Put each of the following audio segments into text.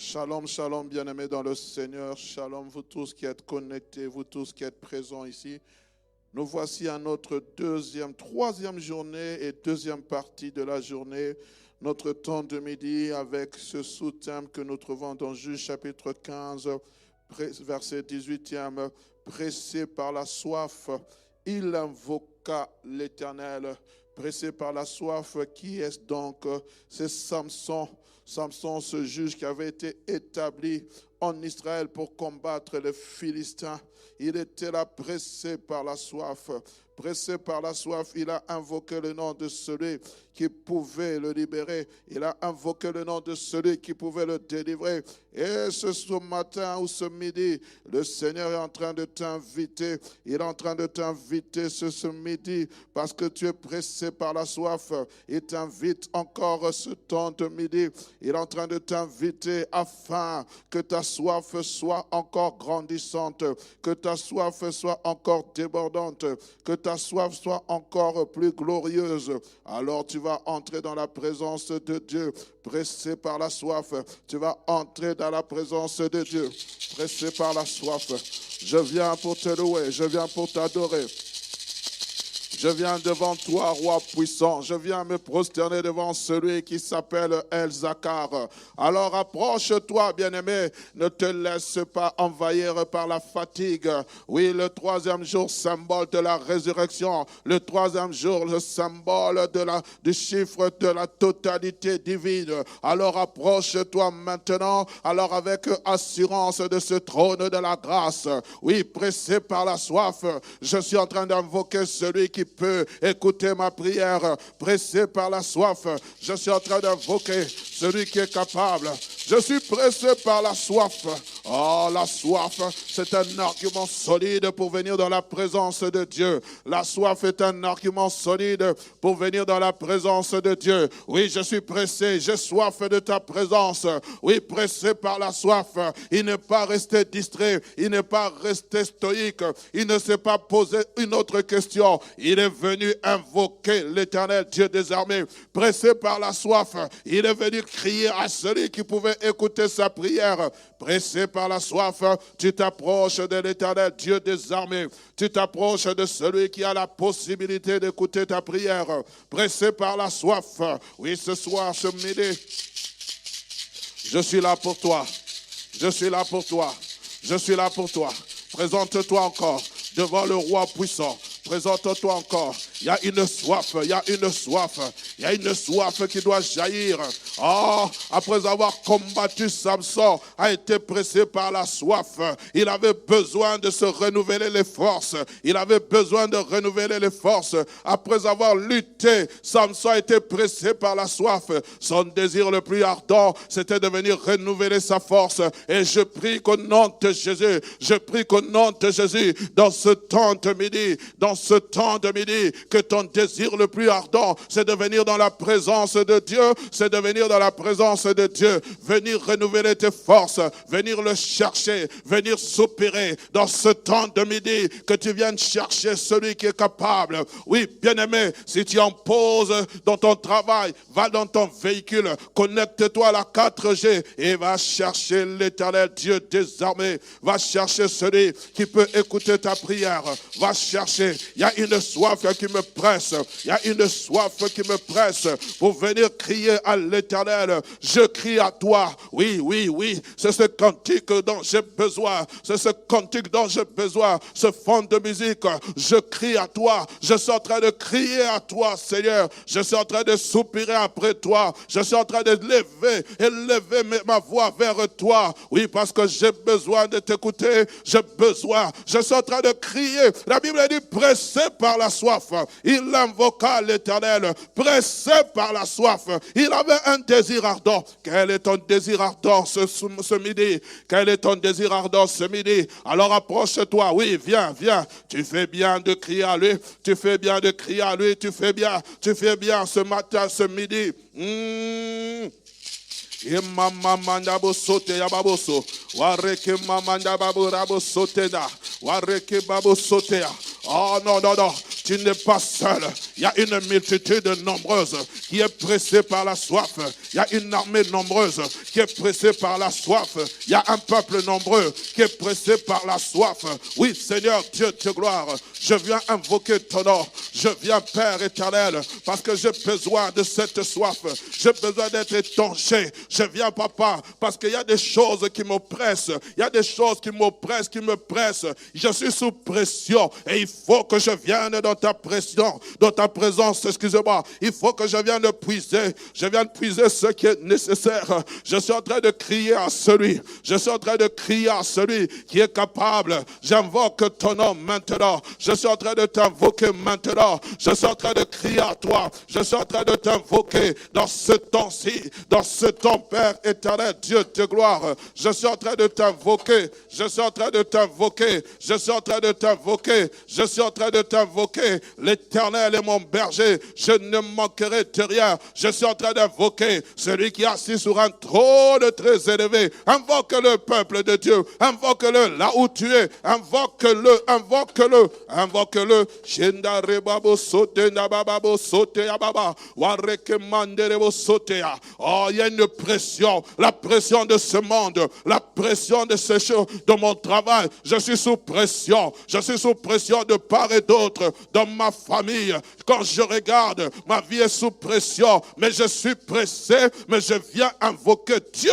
Shalom, shalom, bien-aimés dans le Seigneur. Shalom, vous tous qui êtes connectés, vous tous qui êtes présents ici. Nous voici à notre troisième journée et deuxième partie de la journée. Notre temps de midi avec ce sous-thème que nous trouvons dans Juge chapitre 15, verset 18e. Pressé par la soif, il invoqua l'Éternel. Pressé par la soif, qui est-ce donc? C'est Samson. Samson, ce juge qui avait été établi en Israël pour combattre les Philistins. Il était là pressé par la soif. Pressé par la soif, il a invoqué le nom de celui qui pouvait le libérer. Il a invoqué le nom de celui qui pouvait le délivrer. Et ce matin ou ce midi, le Seigneur est en train de t'inviter. Il est en train de t'inviter ce midi parce que tu es pressé par la soif. Il t'invite encore ce temps de midi. Il est en train de t'inviter afin que ta soif soit encore grandissante, que ta soif soit encore débordante, que ta soif soit encore plus glorieuse. Alors tu vas entrer dans la présence de Dieu, pressé par la soif. Tu vas entrer dans la présence de Dieu, pressé par la soif. Je viens pour te louer, je viens pour t'adorer. Je viens devant toi, roi puissant. Je viens me prosterner devant celui qui s'appelle El-Zakar. Alors approche-toi, bien-aimé. Ne te laisse pas envahir par la fatigue. Oui, le troisième jour, symbole de la résurrection. Le troisième jour, le symbole du chiffre de la totalité divine. Alors approche-toi maintenant. Alors avec assurance de ce trône de la grâce. Oui, pressé par la soif. Je suis en train d'invoquer celui qui peut écouter ma prière, pressé par la soif. Je suis en train d'invoquer celui qui est capable. Je suis pressé par la soif. Oh, la soif, c'est un argument solide pour venir dans la présence de Dieu. La soif est un argument solide pour venir dans la présence de Dieu. Oui, je suis pressé, j'ai soif de ta présence. Oui, pressé par la soif. Il n'est pas resté distrait, il n'est pas resté stoïque, il ne s'est pas posé une autre question. Il est venu invoquer l'Éternel Dieu des armées. Pressé par la soif, il est venu crier à celui qui pouvait écouter sa prière. Pressé par la soif, tu t'approches de l'Éternel Dieu des armées. Tu t'approches de celui qui a la possibilité d'écouter ta prière. Pressé par la soif. Oui, ce soir, ce midi, je suis là pour toi. Je suis là pour toi. Je suis là pour toi. Présente-toi encore devant le roi puissant. Présente-toi encore. Il y a une soif, il y a une soif. Il y a une soif qui doit jaillir. Oh, après avoir combattu, Samson a été pressé par la soif. Il avait besoin de se renouveler les forces. Il avait besoin de renouveler les forces. Après avoir lutté, Samson a été pressé par la soif. Son désir le plus ardent, c'était de venir renouveler sa force. Et je prie qu'au nom de Jésus, je prie qu'au nom de Jésus, dans ce temps de midi, que ton désir le plus ardent, c'est de venir dans la présence de Dieu, c'est de venir dans la présence de Dieu, venir renouveler tes forces, venir le chercher, venir soupirer dans ce temps de midi, que tu viennes chercher celui qui est capable. Oui, bien-aimé, si tu en poses dans ton travail, va dans ton véhicule, connecte-toi à la 4G et va chercher l'Éternel Dieu des armées, va chercher celui qui peut écouter ta prière, va chercher. Il y a une soif qui me presse. Il y a une soif qui me presse pour venir crier à l'Éternel. Je crie à toi. Oui, oui, oui. C'est ce cantique dont j'ai besoin. C'est ce cantique dont j'ai besoin. Ce fond de musique. Je crie à toi. Je suis en train de crier à toi, Seigneur. Je suis en train de soupirer après toi. Je suis en train de élever ma voix vers toi. Oui, parce que j'ai besoin de t'écouter. Je suis en train de crier. La Bible dit pressé par la soif. Il invoqua l'Éternel. Pressé par la soif. Il avait un désir ardent. Quel est ton désir ardent ce midi? Quel est ton désir ardent ce midi? Alors approche-toi. Oui, viens. Tu fais bien de crier à lui. Tu fais bien de crier à lui. Tu fais bien ce matin, ce midi. Imamamandabo sote ya baboso wareke mamanda babu rabo sote da wareke babo sote ya. Oh non, tu n'es pas seul. Il y a une multitude nombreuse qui est pressée par la soif. Il y a une armée nombreuse qui est pressée par la soif. Il y a un peuple nombreux qui est pressé par la soif. Oui, Seigneur, Dieu de gloire, je viens invoquer ton nom. Je viens, Père éternel, parce que j'ai besoin de cette soif. J'ai besoin d'être étanché. Je viens, Papa, parce qu'il y a des choses qui m'oppressent. Il y a des choses qui m'oppressent, qui me pressent. Je suis sous pression et il faut que je vienne dans ta pression, dans ta présence, excusez-moi. Il faut que je vienne puiser. Je viens de puiser ce qui est nécessaire. Je suis en train de crier à celui. Je suis en train de crier à celui qui est capable. J'invoque ton nom maintenant. Je suis en train de t'invoquer maintenant. Je suis en train de crier à toi. Je suis en train de t'invoquer dans ce temps-ci, dans ce temps, Père éternel, Dieu de gloire. Je suis en train de t'invoquer. Je suis en train de t'invoquer. Je suis en train de t'invoquer. Je suis en train de t'invoquer. L'Éternel est mon berger. Je ne manquerai de rien. Je suis en train d'invoquer celui qui est assis sur un trône très élevé. Invoque le peuple de Dieu. Invoque-le là où tu es. Invoque-le. Invoque-le. Invoque-le. Oh, il y a une pression. La pression de ce monde. La pression de ces choses. De mon travail. Je suis sous pression. Je suis sous pression de part et d'autre. Dans ma famille. Quand je regarde, ma vie est sous pression. Mais je suis pressé. Mais je viens invoquer Dieu.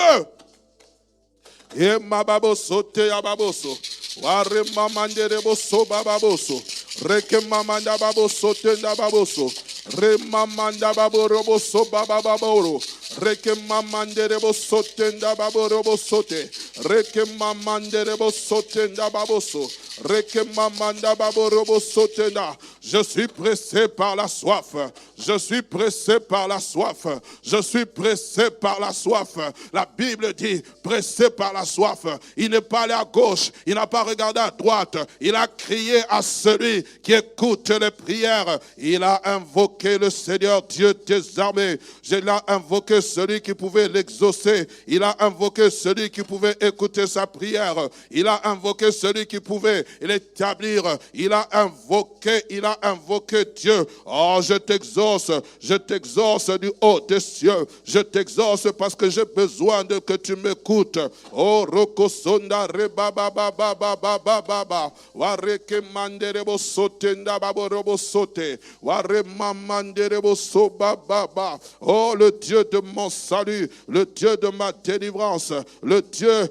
E mababoso te ababoso. Ware mamandere boso bababoso. Reke mamanda baboso te baboso. Re mamanda baboro boso bababoro. Reke mamandere boso te baboro boso te. Reke mamandere boso te baboso. Reke mamanda baboro boso te. Je suis pressé par la soif. Je suis pressé par la soif. Je suis pressé par la soif. La Bible dit pressé par la soif. Il n'est pas allé à gauche. Il n'a pas regardé à droite. Il a crié à celui qui écoute les prières. Il a invoqué le Seigneur Dieu des armées. Il a invoqué celui qui pouvait l'exaucer. Il a invoqué celui qui pouvait écouter sa prière. Il a invoqué celui qui pouvait l'établir. Il a invoqué Dieu. Oh, je t'exauce du haut des cieux. Je t'exauce parce que j'ai besoin de que tu m'écoutes. Oh, Rokosonda rebababababababa. Wareke manderebo sotenda baborobo sote. Ware mamanderebo sobababa. Oh, le Dieu de mon salut, le Dieu de ma délivrance, le Dieu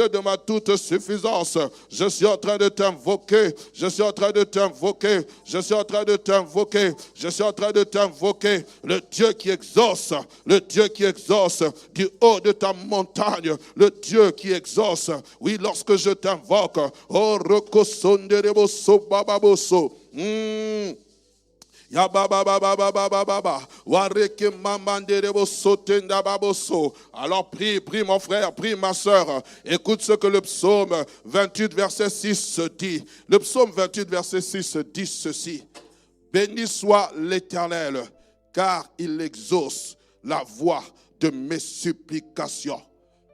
de ma toute suffisance. Je suis en train de t'invoquer. Je suis en train de t'invoquer. Je suis en train de t'invoquer. Je suis en train de t'invoquer. Le Dieu qui exauce. Le Dieu qui exauce du haut de ta montagne. Le Dieu qui exauce. Oui, lorsque je t'invoque. Oh, rekosonderebo sobababoso. Ya baba baba baba baba wareke mamanderebo sotenda baboso. Alors prie mon frère, prie ma sœur. Écoute ce que le psaume 28 verset 6 dit. Le psaume 28 verset 6 dit ceci. Béni soit l'Éternel, car il exauce la voix de mes supplications.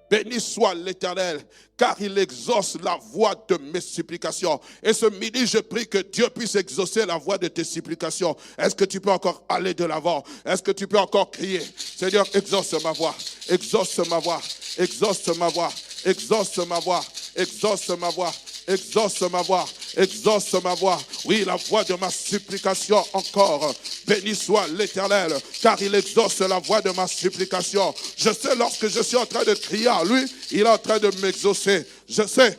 Béni soit l'Éternel, car il exauce la voix de mes supplications. Et ce midi, je prie que Dieu puisse exaucer la voix de tes supplications. Est-ce que tu peux encore aller de l'avant? Est-ce que tu peux encore crier? Seigneur, exauce ma voix, exauce ma voix, exauce ma voix, exauce ma voix, exauce ma voix. Exauce ma voix, exauce ma voix. Oui, la voix de ma supplication encore. Béni soit l'Éternel, car il exauce la voix de ma supplication. Je sais, lorsque je suis en train de crier à lui, il est en train de m'exaucer. Je sais.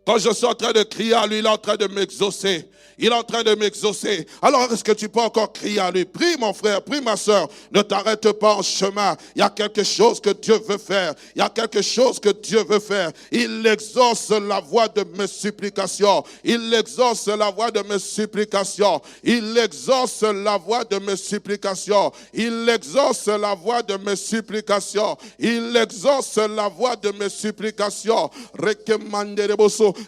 Quand je suis en train de crier à lui, il est en train de m'exaucer. Il est en train de m'exaucer. Alors, est-ce que tu peux encore crier à lui? Prie, mon frère, prie, ma soeur. Ne t'arrête pas en chemin. Il y a quelque chose que Dieu veut faire. Il y a quelque chose que Dieu veut faire. Il exauce la voix de mes supplications. Il exauce la voix de mes supplications. Il exauce la voix de mes supplications. Il exauce la voix de mes supplications. Il exauce la voix de mes supplications.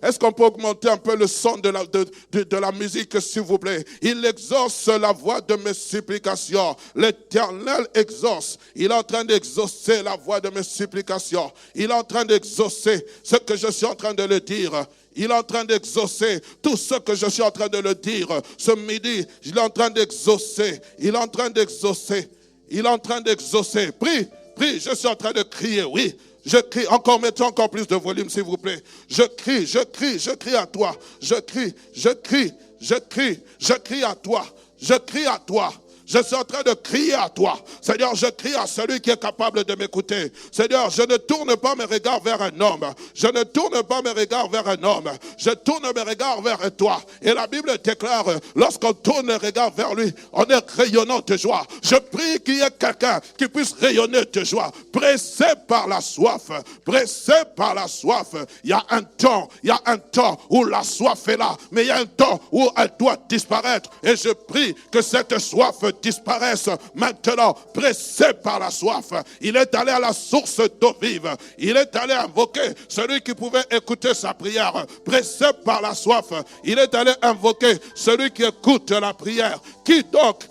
Est-ce qu'on peut augmenter un peu le son de la musique, s'il vous plaît? Il exauce la voix de mes supplications. L'Éternel exauce. Il est en train d'exaucer la voix de mes supplications. Il est en train d'exaucer ce que je suis en train de le dire. Il est en train d'exaucer tout ce que je suis en train de le dire. Ce midi, il est en train d'exaucer. Il est en train d'exaucer. Il est en train d'exaucer. Prie, prie, je suis en train de crier, oui. Je crie, encore, mettez encore plus de volume s'il vous plaît. Je crie, je crie, je crie à toi. Je crie, je crie, je crie, je crie à toi. Je crie à toi. Je suis en train de crier à toi. Seigneur, je crie à celui qui est capable de m'écouter. Seigneur, je ne tourne pas mes regards vers un homme. Je ne tourne pas mes regards vers un homme. Je tourne mes regards vers toi. Et la Bible déclare, lorsqu'on tourne les regards vers lui, on est rayonnant de joie. Je prie qu'il y ait quelqu'un qui puisse rayonner de joie. Pressé par la soif. Pressé par la soif. Il y a un temps où la soif est là. Mais il y a un temps où elle doit disparaître. Et je prie que cette soif disparaissent maintenant, pressé par la soif. Il est allé à la source d'eau vive. Il est allé invoquer celui qui pouvait écouter sa prière. Pressé par la soif, il est allé invoquer celui qui écoute la prière. Qui donc?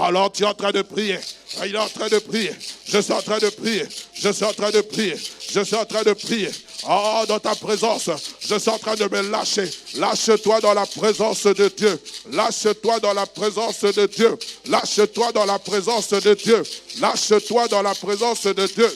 Alors tu es en train de prier. Il est en train de prier. Je suis en train de prier. Je suis en train de prier. Je suis en train de prier. Oh, dans ta présence, je suis en train de me lâcher. Lâche-toi dans la présence de Dieu. Lâche-toi dans la présence de Dieu. Lâche-toi dans la présence de Dieu. Lâche-toi dans la présence de Dieu.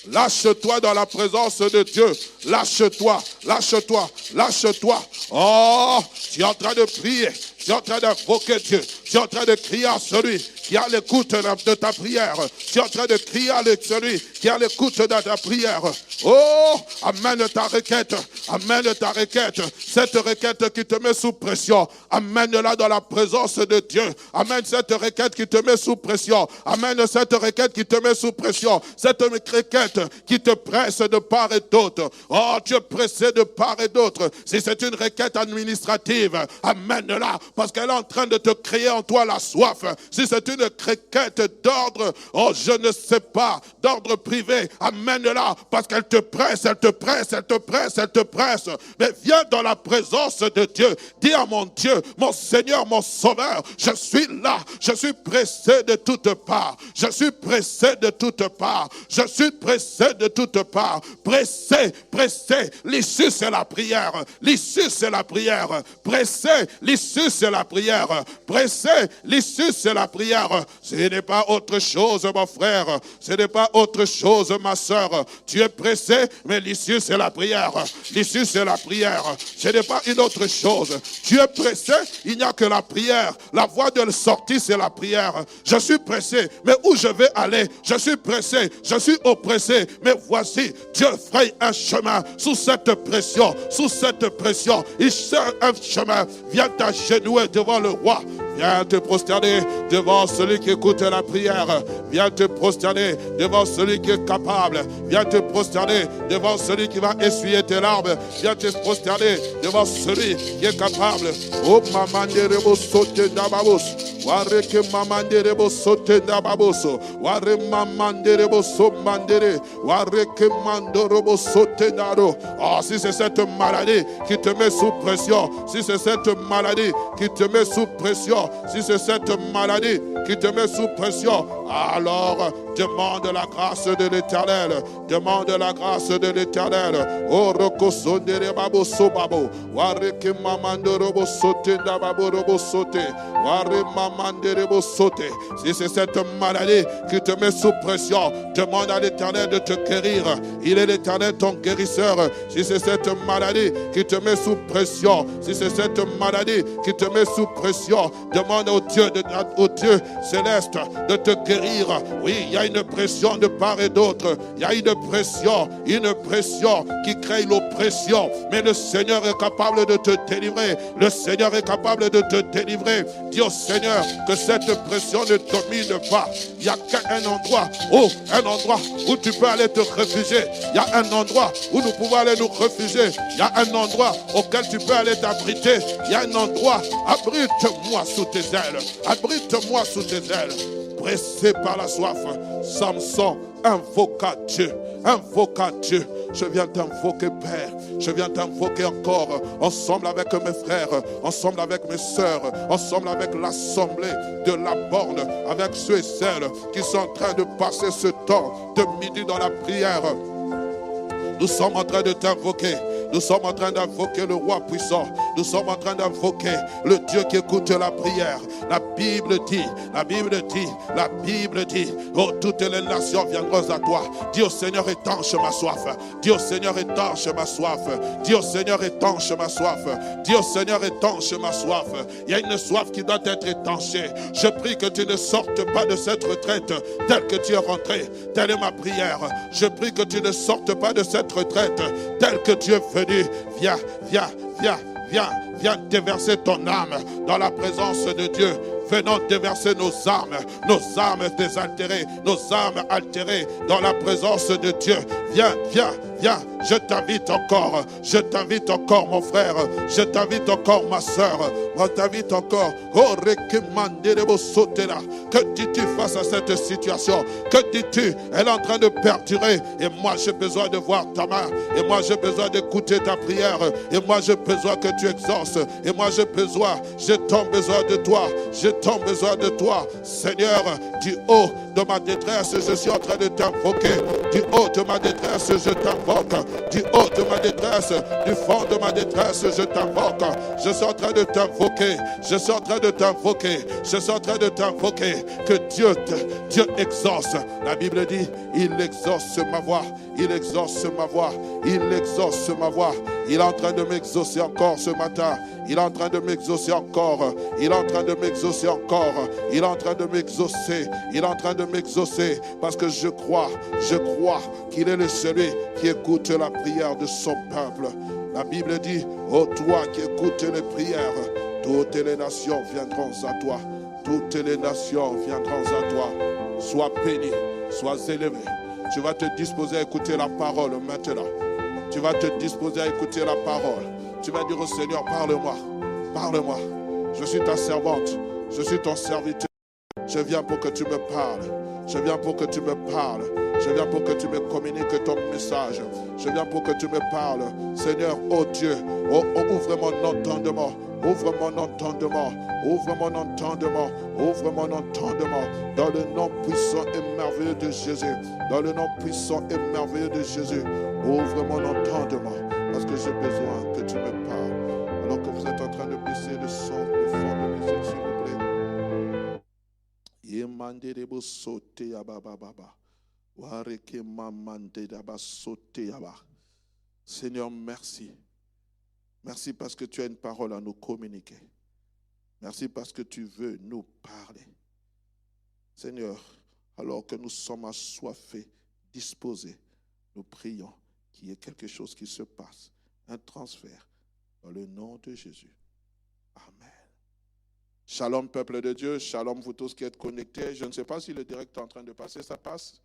Lâche-toi dans la présence de Dieu. Lâche-toi, lâche-toi, lâche-toi. Oh, tu es en train de prier. Tu es en train d'invoquer Dieu. Tu es en train de crier à celui qui a l'écoute de ta prière. Tu es en train de crier à celui qui a l'écoute de ta prière. Oh, amène ta requête. Amène ta requête. Cette requête qui te met sous pression. Amène-la dans la présence de Dieu. Amène cette requête qui te met sous pression. Amène cette requête qui te met sous pression. Cette requête qui te presse de part et d'autre. Oh, tu es pressé de part et d'autre. Si c'est une requête administrative, amène-la parce qu'elle est en train de te créer en toi la soif. Si c'est une requête d'ordre, oh, je ne sais pas, d'ordre privé, amène-la parce qu'elle te presse, elle te presse, elle te presse, elle te presse. Mais viens dans la présence de Dieu. Dis à mon Dieu, mon Seigneur, mon Sauveur, je suis là, je suis pressé de toutes parts. Je suis pressé de toutes parts. Je suis pressé de toutes parts. Pressé, pressé. L'issue, c'est la prière. L'issue, c'est la prière. Pressé, l'issue, c'est la prière. Pressé, l'issue, c'est la prière. Ce n'est pas autre chose, mon frère. Ce n'est pas autre chose, ma soeur. Tu es pressé, mais l'issue, c'est la prière. L'issue, c'est la prière. Ce n'est pas une autre chose. Tu es pressé, il n'y a que la prière. La voie de sortie, c'est la prière. Je suis pressé, mais où je vais aller? Je suis pressé, je suis oppressé. Mais voici, Dieu fraye un chemin sous cette pression. Sous cette pression, il cherche un chemin. Viens t'agenouiller devant le roi. Viens te prosterner devant celui qui écoute la prière. Viens te prosterner devant celui qui est capable. Viens te prosterner devant celui qui va essuyer tes larmes. Viens te prosterner devant celui qui est capable. Oh, mamanderebo sote nababos. Wareke mamanderebo sote nababoso. Ware mamanderebo somandere. Wareke mandorobo sote naro. Oh, si c'est cette maladie qui te met sous pression, si c'est cette maladie qui te met sous pression, si c'est cette maladie qui te met sous pression, alors demande la grâce de l'Éternel. Demande la grâce de l'Éternel. Oh, rokosondere babo sobabo. Wareke mamandorobo sote nababo robo sote. Ware mamanderebo sote. Si c'est cette maladie qui te met sous pression, demande à l'Éternel de te guérir. Il est l'Éternel ton guérisseur. Si c'est cette maladie qui te met sous pression, si c'est cette maladie qui te met sous pression, demande au Dieu céleste de te guérir. Oui, il y a une pression de part et d'autre. Il y a une pression qui crée l'oppression. Mais le Seigneur est capable de te délivrer. Le Seigneur est capable de te délivrer. Dis au Seigneur que cette pression ne domine pas. Il y a qu'un endroit, où tu peux aller te réfugier. Il y a un endroit où nous pouvons aller nous réfugier. Il y a un endroit auquel tu peux aller t'abriter. Il y a un endroit, abrite-moi sous tes ailes. Abrite-moi sous tes ailes. Pressé par la soif, Samson invoqua Dieu. Invoqua Dieu. Je viens t'invoquer, Père. Je viens t'invoquer encore, ensemble avec mes frères, ensemble avec mes sœurs, ensemble avec l'assemblée de la borne, avec ceux et celles qui sont en train de passer ce temps de midi dans la prière. Nous sommes en train de t'invoquer. Nous sommes en train d'invoquer le roi puissant. Nous sommes en train d'invoquer le Dieu qui écoute la prière. La Bible dit, oh, toutes les nations viendront à toi. Dis au Seigneur, étanche ma soif. Dis au Seigneur, étanche ma soif. Dis au Seigneur, étanche ma soif. Dis au Seigneur, étanche ma soif. Il y a une soif qui doit être étanchée. Je prie que tu ne sortes pas de cette retraite telle que tu es rentré. Telle est ma prière. Je prie que tu ne sortes pas de cette retraite telle que tu es venu. Viens déverser ton âme dans la présence de Dieu. Venons déverser nos âmes désaltérées, nos âmes altérées dans la présence de Dieu. Viens, je t'invite encore mon frère, je t'invite encore ma soeur, je t'invite encore, que dis-tu face à cette situation? Que dis-tu? Elle est en train de perdurer et moi j'ai besoin de voir ta main, et moi j'ai besoin d'écouter ta prière, et moi j'ai besoin que tu exauces, et moi j'ai tant besoin de toi, Seigneur. Du haut de ma détresse, je suis en train de t'invoquer. Du haut de ma détresse, je t'invoque. Du haut de ma détresse, du fond de ma détresse, je t'invoque. Je suis en train de t'invoquer. Que Dieu exauce. La Bible dit, il exauce ma voix. Il est en train de m'exaucer encore ce matin. Il est en train de m'exaucer encore. Parce que je crois qu'il est celui qui écoute la prière de son peuple. La Bible dit, ô toi qui écoutes les prières, toutes les nations viendront à toi. Sois béni, sois élevé. Tu vas te disposer à écouter la parole maintenant. Tu vas dire au Seigneur, parle-moi. Je suis ta servante, je suis ton serviteur. Je viens pour que tu me parles. Je viens pour que tu me communiques ton message. Je viens pour que tu me parles. Seigneur, oh Dieu, ouvre mon entendement. Dans le nom puissant et merveilleux de Jésus. Ouvre mon entendement. Parce que j'ai besoin que tu me parles. Alors que vous êtes en train de baisser le son, le fond de musique, s'il vous plaît. Seigneur, merci. Merci parce que tu as une parole à nous communiquer. Merci parce que tu veux nous parler. Seigneur, alors que nous sommes assoiffés, disposés, nous prions qu'il y ait quelque chose qui se passe, un transfert, dans le nom de Jésus. Amen. Shalom, peuple de Dieu. Shalom, vous tous qui êtes connectés. Je ne sais pas si le direct est en train de passer. Ça passe.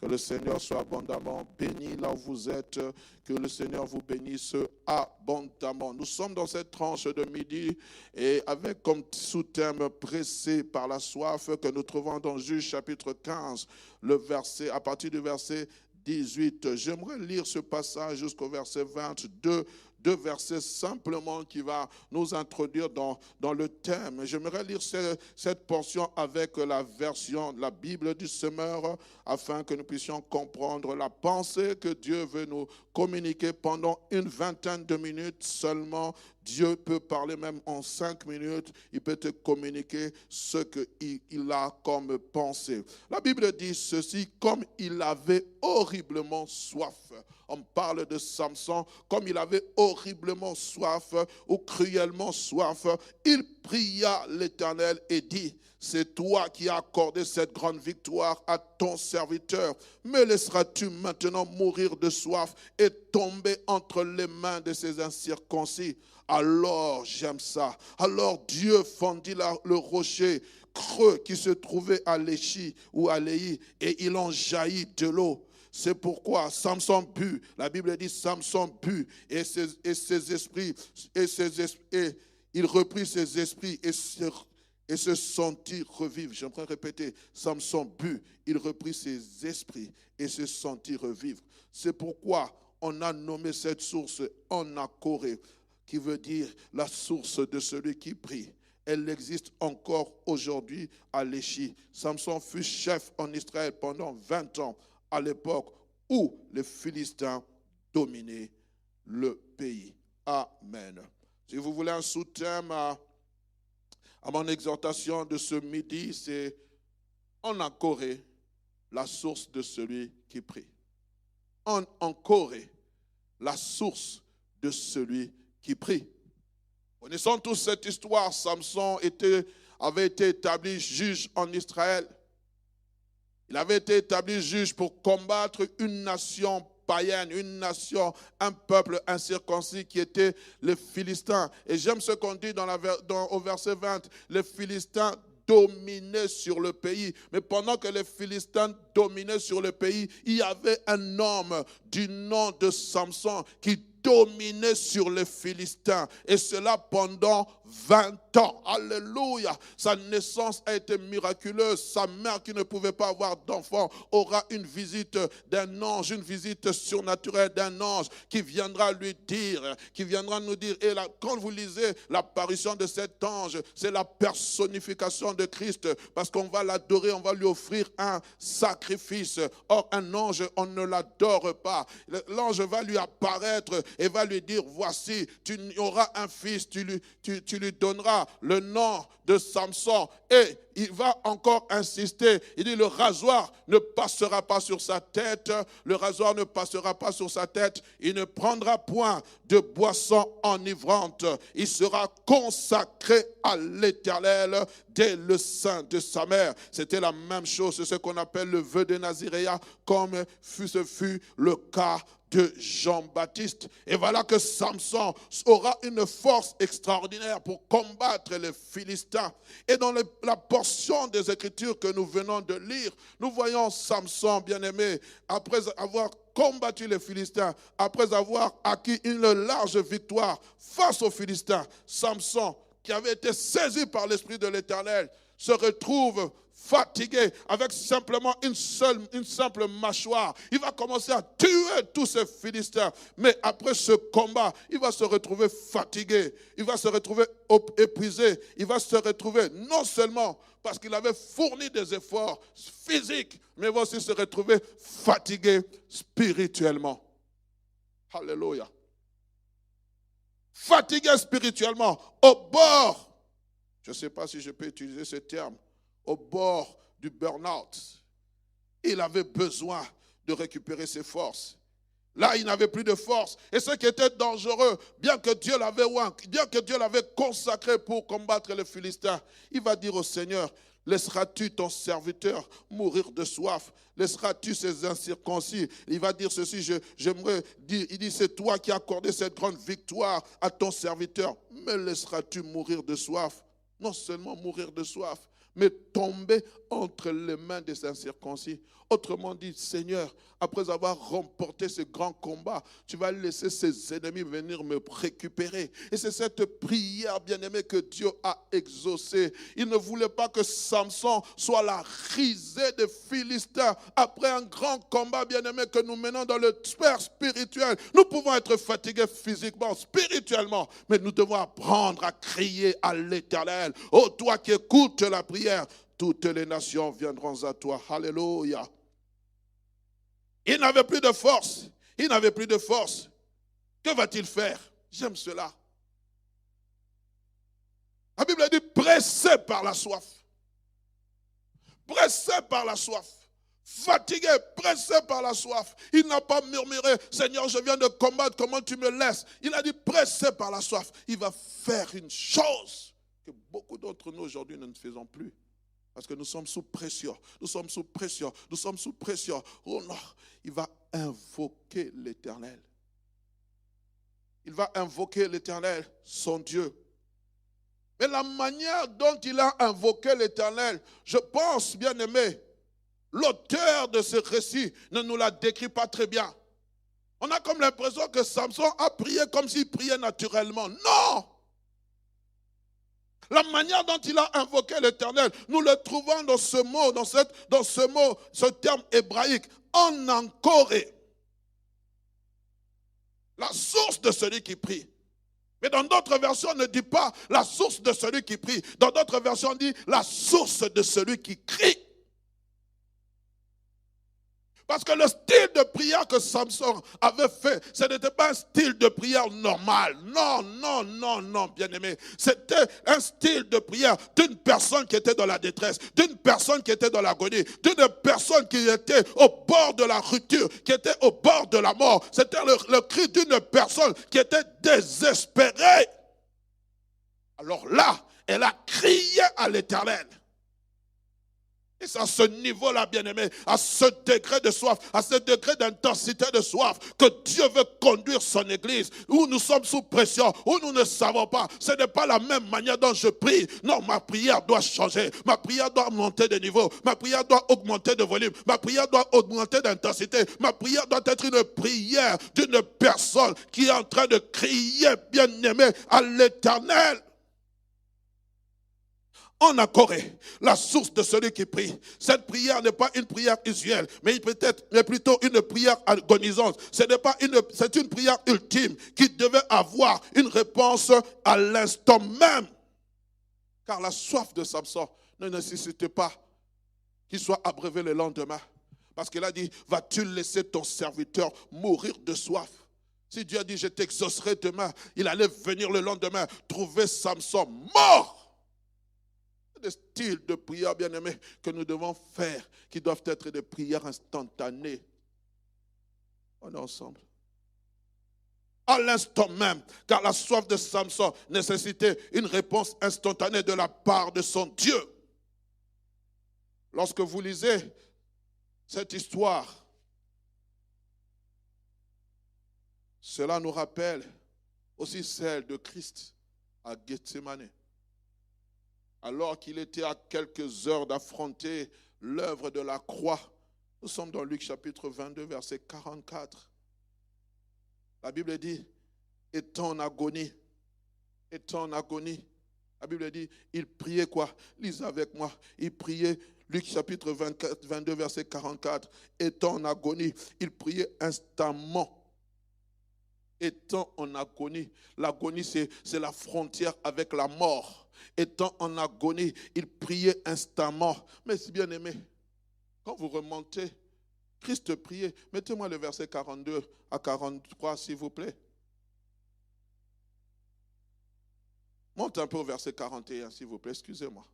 Que le Seigneur soit abondamment béni là où vous êtes. Que le Seigneur vous bénisse abondamment. Nous sommes dans cette tranche de midi et avec comme sous-thème pressé par la soif que nous trouvons dans Juge chapitre 15, à partir du verset 18. J'aimerais lire ce passage jusqu'au verset 22. Deux versets simplement qui va nous introduire dans le thème. J'aimerais lire cette portion avec la version de la Bible du Semeur afin que nous puissions comprendre la pensée que Dieu veut nous communiquer pendant une vingtaine de minutes seulement. Dieu peut parler même en 5 minutes. Il peut te communiquer ce qu'il a comme pensée. La Bible dit ceci, comme il avait horriblement soif. On parle de Samson, comme il avait horriblement soif ou cruellement soif, il pria l'Éternel et dit, c'est toi qui as accordé cette grande victoire à ton serviteur. Me laisseras-tu maintenant mourir de soif et tomber entre les mains de ces incirconcis? Alors, j'aime ça. Alors Dieu fendit le rocher creux qui se trouvait à Léchi ou à Léhi et il en jaillit de l'eau. C'est pourquoi Samson but. La Bible dit Samson but et il reprit ses esprits et se sentit revivre. J'aimerais répéter, Samson but, il reprit ses esprits et se sentit revivre. C'est pourquoi on a nommé cette source Anakoré, qui veut dire la source de celui qui prie. Elle existe encore aujourd'hui à Léchi. Samson fut chef en Israël pendant 20 ans, à l'époque où les Philistins dominaient le pays. Amen. Si vous voulez un sous-thème à mon exhortation de ce midi, c'est Anakoré, la source de celui qui prie. Anakoré, la source de celui qui prie. Connaissons tous cette histoire. Samson avait été établi juge en Israël. Il avait été établi juge pour combattre une nation païenne, une nation, un peuple incirconcis qui était les Philistins. Et j'aime ce qu'on dit au verset 20. Les Philistins dominaient sur le pays. Mais pendant que les Philistins dominaient sur le pays, il y avait un homme du nom de Samson qui dominait sur les Philistins. Et cela pendant 20 ans. Alléluia. Sa naissance a été miraculeuse. Sa mère qui ne pouvait pas avoir d'enfant aura une visite d'un ange, une visite surnaturelle d'un ange qui viendra lui dire, qui viendra nous dire. Et là, quand vous lisez l'apparition de cet ange, c'est la personnification de Christ, parce qu'on va l'adorer, on va lui offrir un sacrifice. Or, un ange, on ne l'adore pas. L'ange va lui apparaître et va lui dire, voici, tu auras un fils, tu lui donneras le nom de Samson. Et il va encore insister, il dit, le rasoir ne passera pas sur sa tête, le rasoir ne passera pas sur sa tête, il ne prendra point de boisson enivrante, il sera consacré à l'Éternel dès le sein de sa mère. C'était la même chose, c'est ce qu'on appelle le vœu de Naziréa, comme ce fut le cas de Jean-Baptiste. Et voilà que Samson aura une force extraordinaire pour combattre les Philistins. Et dans la portion des Écritures que nous venons de lire, nous voyons Samson, bien-aimé, après avoir combattu les Philistins, après avoir acquis une large victoire face aux Philistins, Samson, qui avait été saisi par l'Esprit de l'Éternel, se retrouve fatigué avec simplement une simple mâchoire. Il va commencer à tuer tous ces Philistins. Mais après ce combat, il va se retrouver fatigué. Il va se retrouver épuisé. Il va se retrouver non seulement parce qu'il avait fourni des efforts physiques, mais il va aussi se retrouver fatigué spirituellement. Alléluia. Fatigué spirituellement, au bord, je ne sais pas si je peux utiliser ce terme, au bord du burn-out. Il avait besoin de récupérer ses forces. Là, il n'avait plus de force. Et ce qui était dangereux, bien que Dieu l'avait consacré pour combattre les Philistins, il va dire au Seigneur, laisseras-tu ton serviteur mourir de soif? Laisseras-tu ces incirconcis? Il va dire ceci, j'aimerais dire, il dit, c'est toi qui as accordé cette grande victoire à ton serviteur. Mais laisseras-tu mourir de soif? Non seulement mourir de soif, mais tomber entre les mains des incirconcis. Autrement dit, Seigneur, après avoir remporté ce grand combat, tu vas laisser ses ennemis venir me récupérer. Et c'est cette prière, bien-aimée, que Dieu a exaucée. Il ne voulait pas que Samson soit la risée des Philistins. Après un grand combat, bien-aimé, que nous menons dans le sphère spirituel, nous pouvons être fatigués physiquement, spirituellement, mais nous devons apprendre à crier à l'Éternel. Oh, toi qui écoutes la prière, toutes les nations viendront à toi. Alléluia. Il n'avait plus de force. Il n'avait plus de force. Que va-t-il faire? J'aime cela. La Bible dit pressé par la soif. Pressé par la soif. Fatigué, pressé par la soif. Il n'a pas murmuré, Seigneur, je viens de combattre, comment tu me laisses? Il a dit pressé par la soif. Il va faire une chose que beaucoup d'entre nous aujourd'hui ne faisons plus. Parce que nous sommes sous pression. Nous sommes sous pression. Nous sommes sous pression. Oh non, il va invoquer l'Éternel. Il va invoquer l'Éternel, son Dieu. Mais la manière dont il a invoqué l'Éternel, je pense, bien aimé, l'auteur de ce récit ne nous la décrit pas très bien. On a comme l'impression que Samson a prié comme s'il priait naturellement. Non! La manière dont il a invoqué l'Éternel, nous le trouvons dans ce mot, ce terme hébraïque, Anakoré. La source de celui qui prie. Mais dans d'autres versions, on ne dit pas la source de celui qui prie. Dans d'autres versions, on dit la source de celui qui crie. Parce que le style de prière que Samson avait fait, ce n'était pas un style de prière normal. Non, non, non, non, bien-aimé. C'était un style de prière d'une personne qui était dans la détresse, d'une personne qui était dans l'agonie, d'une personne qui était au bord de la rupture, qui était au bord de la mort. C'était le cri d'une personne qui était désespérée. Alors là, elle a crié à l'Éternel. Et c'est à ce niveau-là, bien-aimé, à ce degré de soif, à ce degré d'intensité de soif, que Dieu veut conduire son Église, où nous sommes sous pression, où nous ne savons pas. Ce n'est pas la même manière dont je prie. Non, ma prière doit changer. Ma prière doit monter de niveau. Ma prière doit augmenter de volume. Ma prière doit augmenter d'intensité. Ma prière doit être une prière d'une personne qui est en train de crier, bien-aimé, à l'Éternel. En Corée, la source de celui qui prie. Cette prière n'est pas une prière usuelle, mais plutôt une prière agonisante. C'est une prière ultime qui devait avoir une réponse à l'instant même. Car la soif de Samson ne nécessitait pas qu'il soit abreuvé le lendemain. Parce qu'il a dit, vas-tu laisser ton serviteur mourir de soif? Si Dieu a dit, je t'exaucerai demain, il allait venir le lendemain, trouver Samson mort. Des styles de prière, bien-aimés, que nous devons faire, qui doivent être des prières instantanées. On est ensemble. À l'instant même, car la soif de Samson nécessitait une réponse instantanée de la part de son Dieu. Lorsque vous lisez cette histoire, cela nous rappelle aussi celle de Christ à Gethsémane. Alors qu'il était à quelques heures d'affronter l'œuvre de la croix. Nous sommes dans Luc chapitre 22, verset 44. La Bible dit, étant en agonie, la Bible dit, il priait quoi? Lisez avec moi. Il priait, Luc chapitre 22, verset 44. Étant en agonie, il priait instamment. Étant en agonie. L'agonie, c'est la frontière avec la mort. Étant en agonie, il priait instamment. Mais c'est bien aimé. Quand vous remontez, Christ priait. Mettez-moi le verset 42 à 43, s'il vous plaît. Monte un peu au verset 41, s'il vous plaît, excusez-moi.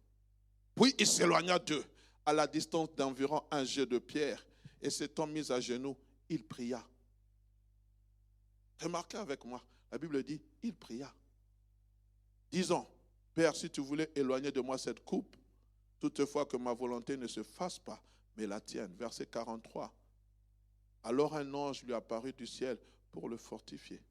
Puis il s'éloigna d'eux, à la distance d'environ un jet de pierre, et s'étant mis à genoux, il pria. Remarquez avec moi, la Bible dit, il pria. Disons, Père, si tu voulais éloigner de moi cette coupe, toutefois que ma volonté ne se fasse pas, mais la tienne. Verset 43. Alors un ange lui apparut du ciel pour le fortifier.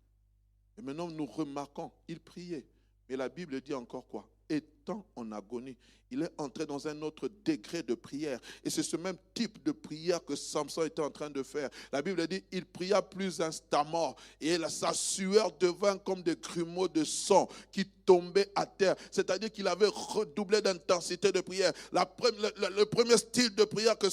Et maintenant nous remarquons, il priait. Mais la Bible dit encore quoi? Étant en agonie, il est entré dans un autre degré de prière. Et c'est ce même type de prière que Samson était en train de faire. La Bible dit, il pria plus instamment. Et sa sueur devint comme des grumeaux de sang qui tombaient à terre. C'est-à-dire qu'il avait redoublé d'intensité de prière. Le premier style de prière que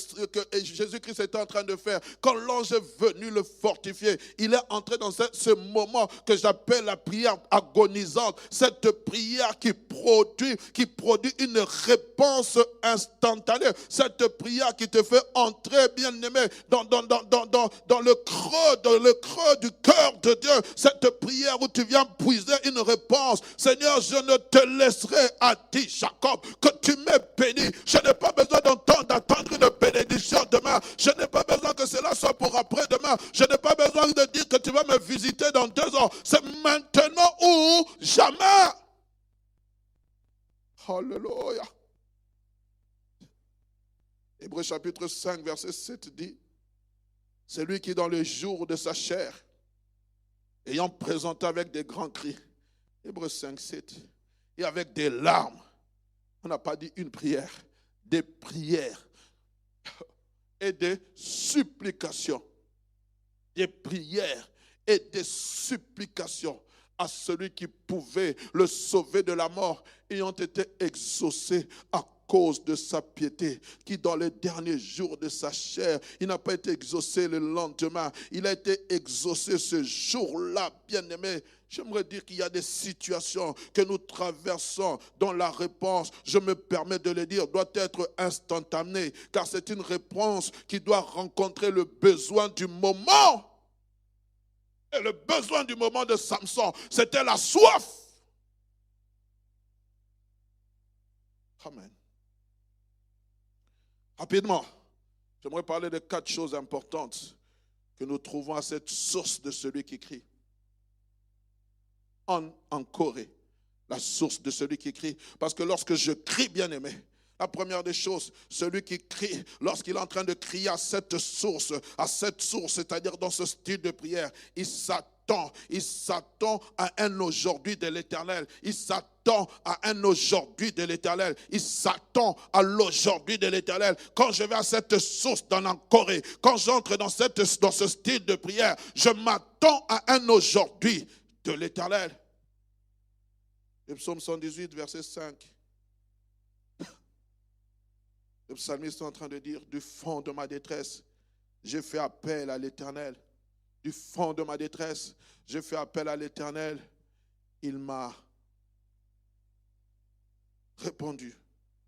Jésus-Christ était en train de faire, quand l'ange est venu le fortifier, il est entré dans ce moment que j'appelle la prière agonisante. Cette prière qui produit une réponse instantanée. Cette prière qui te fait entrer, bien-aimé, dans le creux du cœur de Dieu. Cette prière où tu viens puiser une réponse. Seigneur, je ne te laisserai, a dit Jacob, que tu m'aies béni. Je n'ai pas besoin d'attendre une bénédiction demain. Je n'ai pas besoin que cela soit pour après-demain. Je n'ai pas besoin de dire que tu vas me visiter dans 2 ans. C'est maintenant ou jamais. Alléluia. Hébreux chapitre 5, verset 7 dit, c'est lui qui dans le jour de sa chair, ayant présenté avec des grands cris, Hébreux 5, 7, et avec des larmes, on n'a pas dit une prière, des prières et des supplications, des prières et des supplications à celui qui pouvait le sauver de la mort, ayant été exaucé à cause de sa piété, qui dans les derniers jours de sa chair, il n'a pas été exaucé le lendemain, il a été exaucé ce jour-là, bien-aimé. J'aimerais dire qu'il y a des situations que nous traversons dont la réponse, je me permets de le dire, doit être instantanée, car c'est une réponse qui doit rencontrer le besoin du moment. Et le besoin du moment de Samson, c'était la soif. Amen. Rapidement, j'aimerais parler de 4 choses importantes que nous trouvons à cette source de celui qui crie. En Corée, la source de celui qui crie. Parce que lorsque je crie, bien-aimé, la première des choses, celui qui crie, lorsqu'il est en train de crier à cette source, c'est-à-dire dans ce style de prière, il s'attend à un aujourd'hui de l'Éternel. Il s'attend à un aujourd'hui de l'Éternel. Il s'attend à l'aujourd'hui de l'Éternel. Quand je vais à cette source dans l'Encoré, quand j'entre dans ce style de prière, je m'attends à un aujourd'hui de l'Éternel. Le psaume 118, verset 5. Le psalmiste est en train de dire, du fond de ma détresse, j'ai fait appel à l'Éternel. Du fond de ma détresse, j'ai fait appel à l'Éternel. Il m'a répondu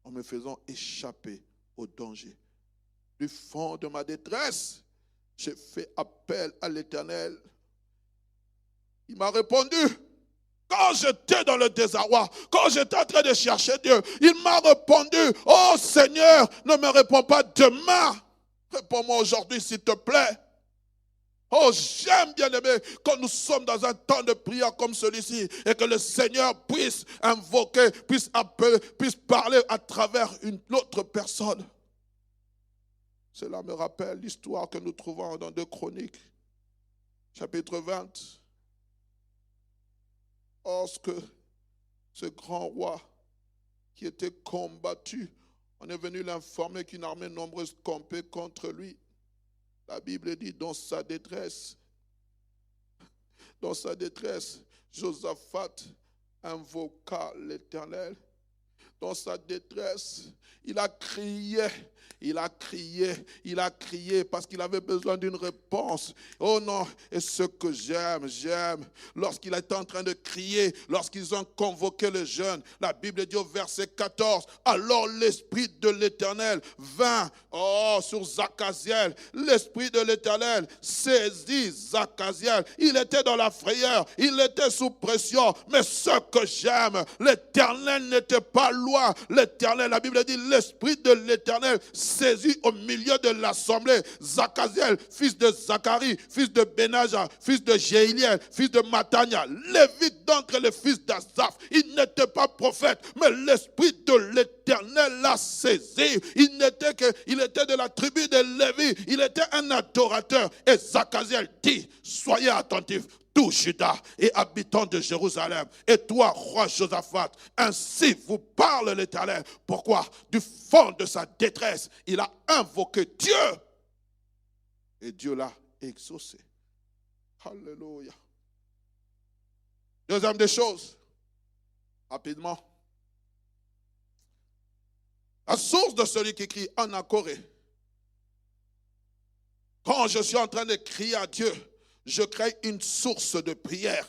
en me faisant échapper au danger. Du fond de ma détresse, j'ai fait appel à l'Éternel. Il m'a répondu. Quand j'étais dans le désarroi, quand j'étais en train de chercher Dieu, il m'a répondu, oh Seigneur, ne me réponds pas demain. Réponds-moi aujourd'hui, s'il te plaît. Oh, j'aime bien aimé quand nous sommes dans un temps de prière comme celui-ci et que le Seigneur puisse invoquer, puisse appeler, puisse parler à travers une autre personne. Cela me rappelle l'histoire que nous trouvons dans 2 Chroniques, chapitre 20. Lorsque ce grand roi qui était combattu, on est venu l'informer qu'une armée nombreuse campait contre lui. La Bible dit, dans sa détresse, Josaphat invoqua l'Éternel. Dans sa détresse, il a crié parce qu'il avait besoin d'une réponse. Oh non, et ce que j'aime, lorsqu'il était en train de crier, lorsqu'ils ont convoqué le jeûne, la Bible dit au verset 14, alors l'Esprit de l'Éternel vint sur Zachaziel. L'Esprit de l'Éternel saisit Zachaziel. Il était dans la frayeur, il était sous pression, mais ce que j'aime, l'Éternel n'était pas loin. L'Éternel, la Bible dit, l'Esprit de l'Éternel saisit au milieu de l'assemblée Zachaziel, fils de Zacharie, fils de Benaja, fils de Jéhiel, fils de Matania, lévite d'entre les fils d'Asaph. Il n'était pas prophète, mais l'Esprit de l'Éternel l'a saisi. Il était de la tribu de Lévi, il était un adorateur. Et Zachaziel dit, soyez attentifs, tout Juda et habitants de Jérusalem, et toi, roi Josaphat, ainsi vous parle l'Éternel. Pourquoi? Du fond de sa détresse, il a invoqué Dieu, et Dieu l'a exaucé. Alléluia. Deuxième des choses, rapidement, la source de celui qui crie en Corée. Quand je suis en train de crier à Dieu, je crée une source de prière.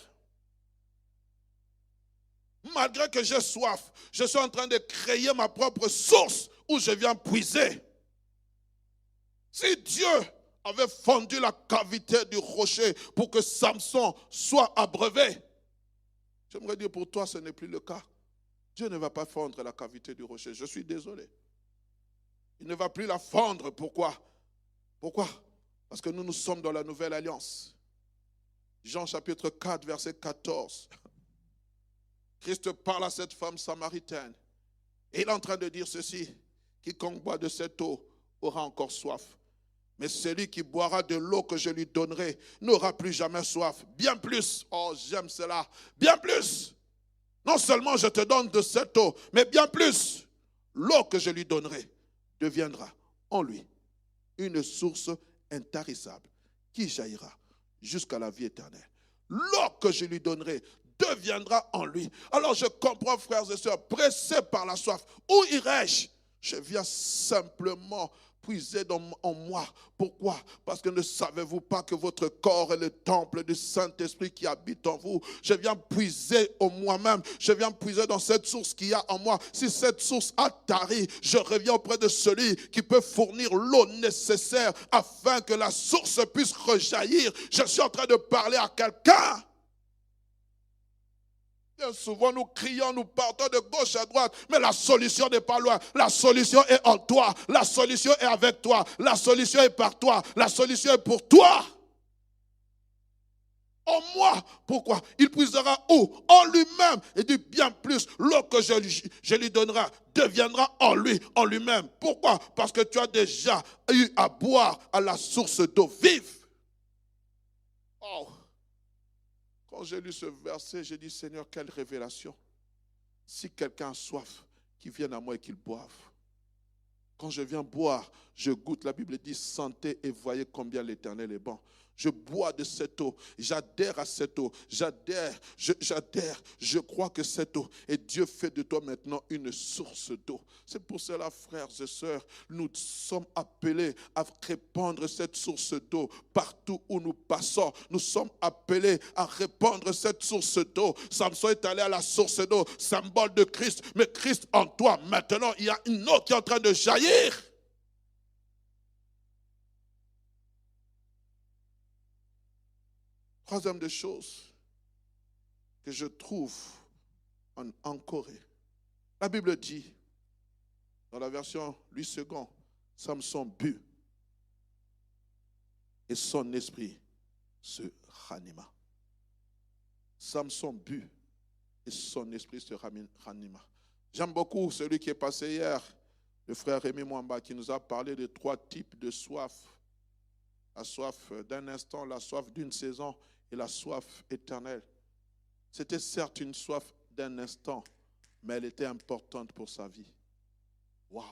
Malgré que j'ai soif, je suis en train de créer ma propre source où je viens puiser. Si Dieu avait fendu la cavité du rocher pour que Samson soit abreuvé, j'aimerais dire pour toi, ce n'est plus le cas. Dieu ne va pas fendre la cavité du rocher. Je suis désolé. Il ne va plus la fendre. Pourquoi? Parce que nous sommes dans la nouvelle alliance. Jean chapitre 4, verset 14. Christ parle à cette femme samaritaine. Et il est en train de dire ceci. Quiconque boit de cette eau aura encore soif. Mais celui qui boira de l'eau que je lui donnerai n'aura plus jamais soif. Bien plus. Oh, j'aime cela. Bien plus. Non seulement je te donne de cette eau, mais bien plus. L'eau que je lui donnerai deviendra en lui une source intarissable qui jaillira jusqu'à la vie éternelle. L'eau que je lui donnerai deviendra en lui. Alors je comprends, frères et sœurs, pressés par la soif. Où irai-je? Je viens simplement puiser en moi. Pourquoi? Parce que ne savez-vous pas que votre corps est le temple du Saint-Esprit qui habite en vous? Je viens puiser en moi-même. Je viens puiser dans cette source qu'il y a en moi. Si cette source a tari, je reviens auprès de celui qui peut fournir l'eau nécessaire afin que la source puisse rejaillir. Je suis en train de parler à quelqu'un. Bien souvent, nous crions, nous partons de gauche à droite, mais la solution n'est pas loin. La solution est en toi. La solution est avec toi. La solution est par toi. La solution est pour toi. En moi. Pourquoi? Il puisera où? En lui-même. Et dit bien plus, l'eau que je lui donnerai deviendra en lui, en lui-même. Pourquoi? Parce que tu as déjà eu à boire à la source d'eau vive. Oh. Quand j'ai lu ce verset, j'ai dit, Seigneur, quelle révélation. Si quelqu'un a soif, qu'il vienne à moi et qu'il boive. Quand je viens boire, je goûte. La Bible dit, sentez et voyez combien l'Éternel est bon. Je bois de cette eau, j'adhère à cette eau, j'adhère, je crois que cette eau, et Dieu fait de toi maintenant une source d'eau. C'est pour cela, frères et sœurs, nous sommes appelés à répandre cette source d'eau partout où nous passons. Nous sommes appelés à répandre cette source d'eau. Samson est allé à la source d'eau, symbole de Christ, mais Christ en toi, maintenant, il y a une eau qui est en train de jaillir. Troisième des choses que je trouve en Corée. La Bible dit, dans la version Louis II, Samson but et son esprit se ranima. Samson but et son esprit se ranima. J'aime beaucoup celui qui est passé hier, le frère Rémi Mwamba, qui nous a parlé de 3 types de soif. La soif d'un instant, la soif d'une saison et la soif éternelle. C'était certes une soif d'un instant, mais elle était importante pour sa vie. Waouh!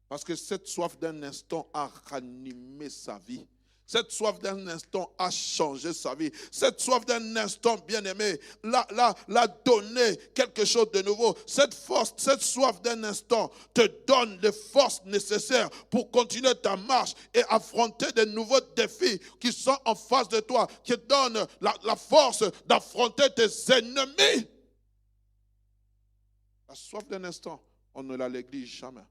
Parce que cette soif d'un instant a ranimé sa vie. Cette soif d'un instant a changé sa vie. Cette soif d'un instant, bien-aimé, l'a donné quelque chose de nouveau. Cette force, cette soif d'un instant te donne les forces nécessaires pour continuer ta marche et affronter de nouveaux défis qui sont en face de toi, qui te donnent la force d'affronter tes ennemis. La soif d'un instant, on ne la néglige jamais.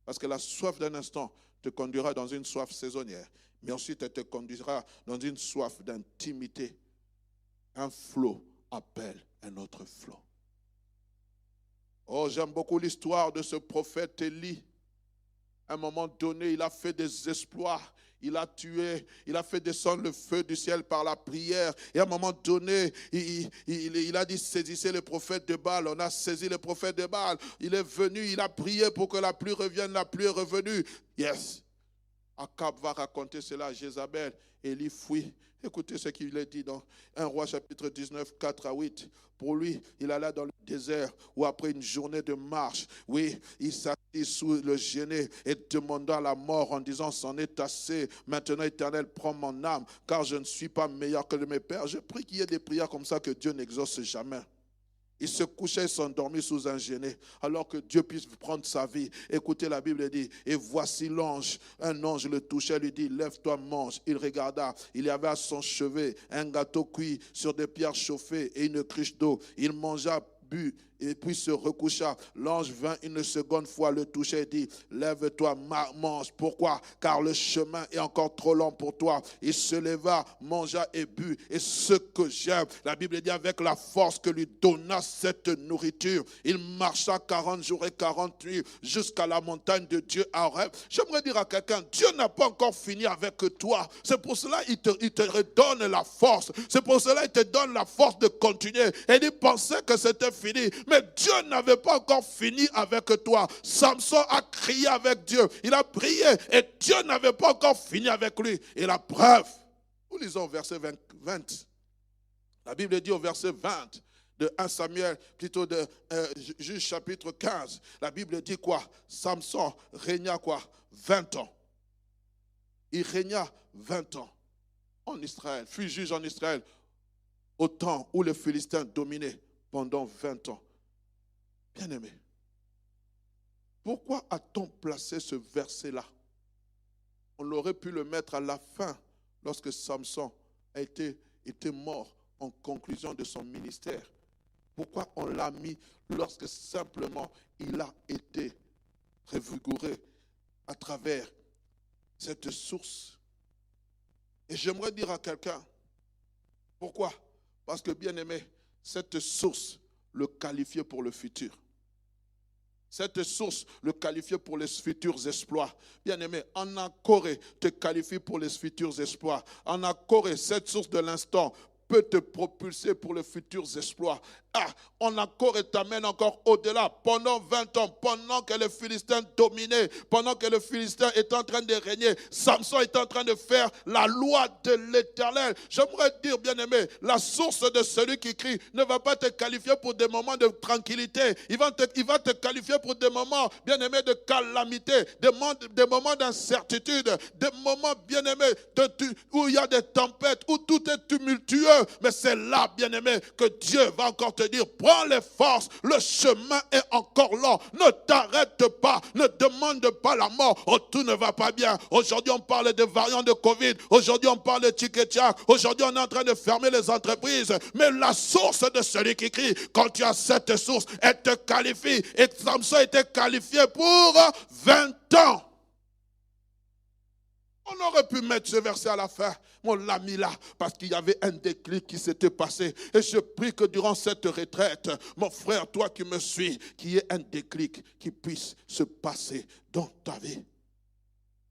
Parce que la soif d'un instant te conduira dans une soif saisonnière. Mais ensuite, elle te conduira dans une soif d'intimité. Un flot appelle un autre flot. Oh, j'aime beaucoup l'histoire de ce prophète Élie. À un moment donné, il a fait des exploits. Il a tué, il a fait descendre le feu du ciel par la prière. Et à un moment donné, il a dit, saisissez le prophète de Baal. On a saisi le prophète de Baal. Il est venu, il a prié pour que la pluie revienne. La pluie est revenue. Yes. Akab va raconter cela à Jézabel. Élie fuit. Écoutez ce qu'il est dit dans 1 Roi chapitre 19, 4 à 8. Pour lui, il alla dans le désert où après une journée de marche, oui, il s'assit sous le genêt et demanda la mort en disant, c'en est assez. Maintenant, Éternel, prends mon âme, car je ne suis pas meilleur que de mes pères. Je prie qu'il y ait des prières comme ça que Dieu n'exauce jamais. Il se couchait et s'endormit sous un genêt, alors que Dieu puisse prendre sa vie. Écoutez, la Bible dit, et voici l'ange. Un ange le touchait, lui dit, lève-toi, mange. Il regarda, il y avait à son chevet un gâteau cuit sur des pierres chauffées et une cruche d'eau. Il mangea, but, et puis se recoucha. L'ange vint une seconde fois le toucher et dit, lève-toi, mange. Pourquoi? Car le chemin est encore trop long pour toi. Il se leva, mangea et but. Et ce que j'aime, la Bible dit, avec la force que lui donna cette nourriture, il marcha 40 jours et 40 nuits jusqu'à la montagne de Dieu à Horeb. J'aimerais dire à quelqu'un, Dieu n'a pas encore fini avec toi. C'est pour cela qu'il te redonne la force. C'est pour cela qu'il te donne la force de continuer. Et il pensait que c'était fini. Mais Dieu n'avait pas encore fini avec toi. Samson a crié avec Dieu. Il a prié et Dieu n'avait pas encore fini avec lui. Et la preuve, nous lisons au verset 20. La Bible dit au verset 20 de 1 Samuel, plutôt de Juge chapitre 15. La Bible dit quoi? Samson régna quoi? 20 ans. Il régna 20 ans en Israël, fut juge en Israël au temps où les Philistins dominaient pendant 20 ans. Bien-aimé, Pourquoi a-t-on placé ce verset-là? On aurait pu le mettre à la fin, lorsque Samson était mort en conclusion de son ministère. Pourquoi on l'a mis lorsque simplement il a été revigoré à travers cette source? Et j'aimerais dire à quelqu'un, pourquoi? Parce que, bien aimé, cette source le qualifiait pour le futur. Cette source le qualifiait pour les futurs exploits. Bien-aimé, en Corée te qualifie pour les futurs exploits. En Corée, cette source de l'instant peut te propulser pour les futurs exploits. On t'amène encore au-delà. Pendant 20 ans, pendant que les Philistins dominaient, pendant que les Philistins étaient en train de régner, Samson est en train de faire la loi de l'Éternel. J'aimerais dire, bien-aimé, la source de celui qui crie ne va pas te qualifier pour des moments de tranquillité. Il va te qualifier pour des moments, bien-aimé, de calamité, des moments d'incertitude, des moments, bien-aimé, où il y a des tempêtes, où tout est tumultueux. Mais c'est là, bien-aimé, que Dieu va encore te dire, prends les forces, le chemin est encore long, ne t'arrête pas, ne demande pas la mort. Oh, tout ne va pas bien. Aujourd'hui, on parle de variants de Covid, aujourd'hui, on parle de tic-et-tac, aujourd'hui, on est en train de fermer les entreprises. Mais la source de celui qui crie, quand tu as cette source, elle te qualifie. Et Samson était qualifié pour 20 ans. On aurait pu mettre ce verset à la fin, mais on l'a mis là parce qu'il y avait un déclic qui s'était passé. Et je prie que durant cette retraite, mon frère, toi qui me suis, qu'il y ait un déclic qui puisse se passer dans ta vie.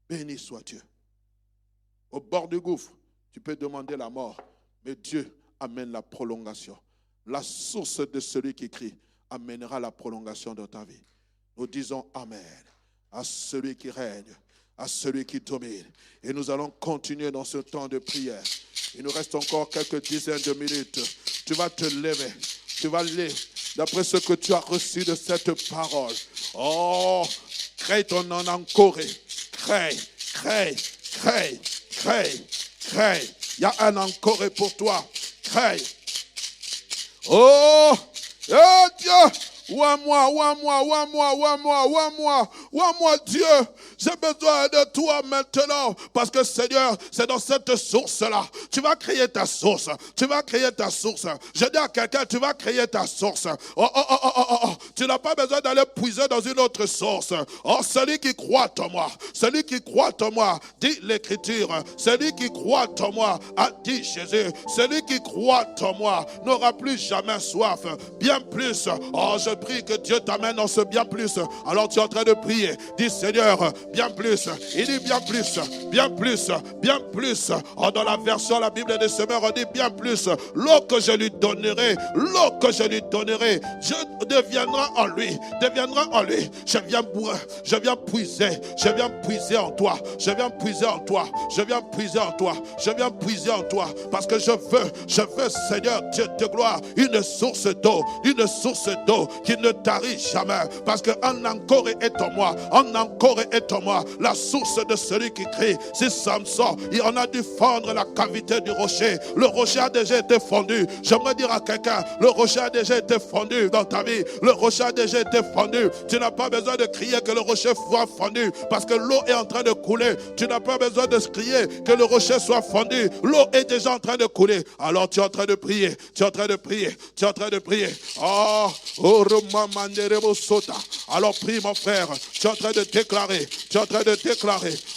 Béni soit Dieu. Au bord du gouffre, tu peux demander la mort, mais Dieu amène la prolongation. La source de celui qui crie amènera la prolongation dans ta vie. Nous disons Amen à celui qui règne, à celui qui domine. Et nous allons continuer dans ce temps de prière. Il nous reste encore quelques dizaines de minutes. Tu vas te lever. Tu vas lire d'après ce que tu as reçu de cette parole. Oh, crée ton nom encore. Crée. Il y a un encore pour toi. Crée. Oh Dieu. Ouah moi, Dieu, j'ai besoin de toi maintenant. Parce que Seigneur, c'est dans cette source-là. Tu vas créer ta source. Tu vas créer ta source. Je dis à quelqu'un, tu vas créer ta source. Tu n'as pas besoin d'aller puiser dans une autre source. Oh, celui qui croit en moi, celui qui croit en moi, dit l'Écriture, celui qui croit en moi, a dit Jésus, celui qui croit en moi n'aura plus jamais soif. Bien plus, oh, je prie que Dieu t'amène dans ce bien plus. Alors tu es en train de prier. Dis Seigneur, bien plus. Il dit bien plus, bien plus, bien plus. Oh, dans la version, la Bible des semeurs, on dit bien plus. L'eau que je lui donnerai, Dieu deviendra en lui. Je viens puiser en toi. Parce que je veux, Seigneur Dieu de gloire, une source d'eau qui ne tarit jamais. Parce qu'un encore est en moi. La source de celui qui crie. C'est Samson. On a dû fendre la cavité du rocher. Le rocher a déjà été fondu. J'aimerais dire à quelqu'un, le rocher a déjà été fondu dans ta vie. Le rocher a déjà été fondu. Tu n'as pas besoin de crier que le rocher soit fondu. Parce que l'eau est en train de couler. Tu n'as pas besoin de crier que le rocher soit fondu. L'eau est déjà en train de couler. Alors tu es en train de prier. Alors prie mon frère, tu es en train de déclarer,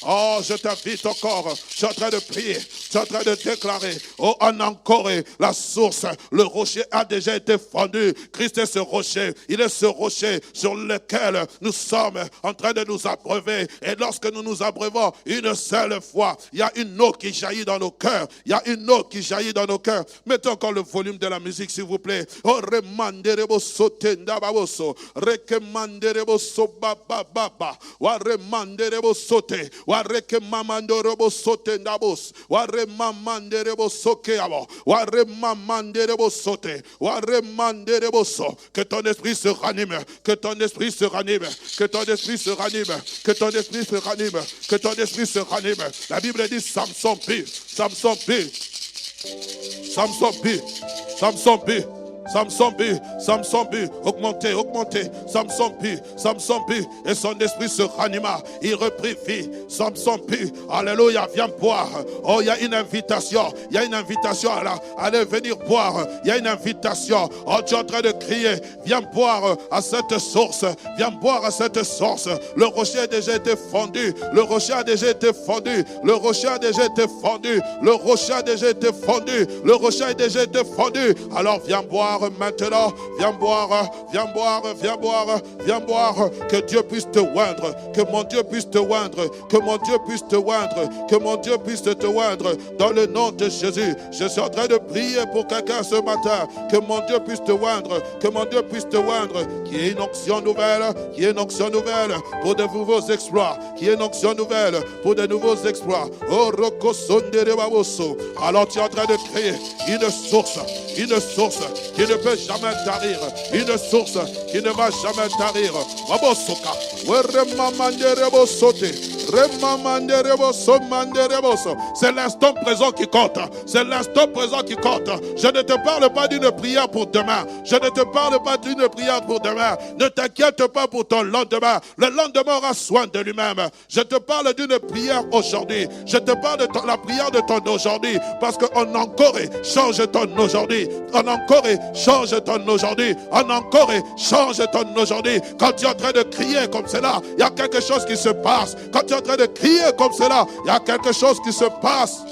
oh je t'invite encore, tu es en train de prier, tu es en train de déclarer, oh en encore la source, le rocher a déjà été fendu, Christ est ce rocher, il est ce rocher sur lequel nous sommes en train de nous abreuver, et lorsque nous nous abreuvons une seule fois, il y a une eau qui jaillit dans nos cœurs, mettez encore le volume de la musique s'il vous plaît, oh remanderebo sotendababoso, rekemanderebo sobababa, wa remanderebo sote, wa rekemamandorebo sotendabos, wa remamanderebo sokeabo, wa remamanderebo sote, wa remanderebo so. Que ton esprit se ranime, que ton esprit se ranime. La Bible dit Samson prie. Samson but, Samson but, augmentez, augmentez. Samson but, et son esprit se ranima. Il reprit vie. Samson but, alléluia, viens boire. Oh, il y a une invitation. Il y a une invitation là. Allez venir boire. Il y a une invitation. Oh, tu es en train de crier. Viens boire à cette source. Viens boire à cette source. Le rocher a déjà été fondu. Le rocher a déjà été fondu. Le rocher a déjà été fondu. Le rocher a déjà été fondu. Le rocher a déjà été fondu. Alors viens boire maintenant. Viens boire. Viens boire. Viens boire. Viens boire. Que Dieu puisse te oindre. Que mon Dieu puisse te oindre. Que mon Dieu puisse te oindre. Que mon Dieu puisse te oindre. Dans le nom de Jésus. Je suis en train de prier pour quelqu'un ce matin. Que mon Dieu puisse te oindre. Que mon Dieu puisse te oindre. Qu'il y ait une onction nouvelle. Qu'il y ait une onction nouvelle pour de nouveaux exploits. Qu'il y ait une onction nouvelle pour de nouveaux exploits. Oh, Roko Sondere Baboso. Alors tu es en train de créer une source qui ne peut jamais tarir. Une source qui ne va jamais tarir. Babosoka. C'est l'instant présent qui compte. C'est l'instant présent qui compte. Je ne te parle pas d'une prière pour demain. Je ne te parle pas d'une prière pour demain. Ne t'inquiète pas pour ton lendemain. Le lendemain aura soin de lui-même. Je te parle d'une prière aujourd'hui. Je te parle de la prière de ton aujourd'hui. Parce qu'en encore change ton aujourd'hui. En encore change ton aujourd'hui. En encore change ton aujourd'hui. Quand tu es en train de crier comme cela, il y a quelque chose qui se passe. Quand tu es en train de crier comme cela, il y a quelque chose qui se passe.